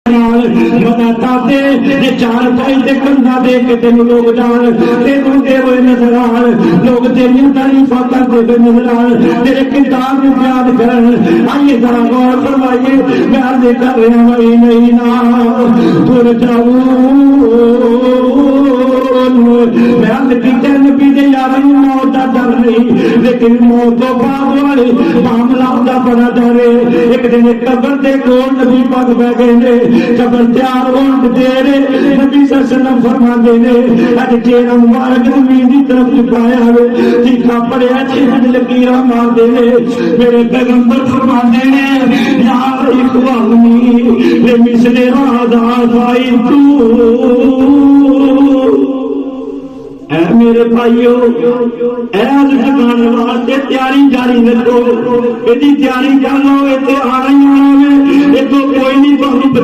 बता दे चार भाई दे कंधा दे के तेन लोग जान तेन दे हुए नजर आन लोग तेरी तारीफा करते हुए नजर आन तेरे किताब में याद करन आइए जरा गौर फरमाइए मैं अर्ज कर रहा भाई नहीं ना तुर जाऊं मैं अर्ज की नबी दे यार मौत का डर नहीं लेकिन मौत तो बाद वाले मामला का बड़ा डर है। एक दिन कबर दे कोल नबी पाक बह गए ने कबर तैयार होने दे रहे नबी सल्लल्लाहु फरमाते ने अज चेहरा मुबारक जमीन की तरफ झुकाया है तीखा पड़िया छेद लकीरा मारते ने मेरे पैगंबर फरमाते ने यार इखवानी ले मिसले राधा भाई तू ऐ मेरे भाइयों ऐज जगाने वास्ते तैयारी जारी रखो, यदि तैयारी कर लो इतने आना ही आना है, ये तो कोई नहीं।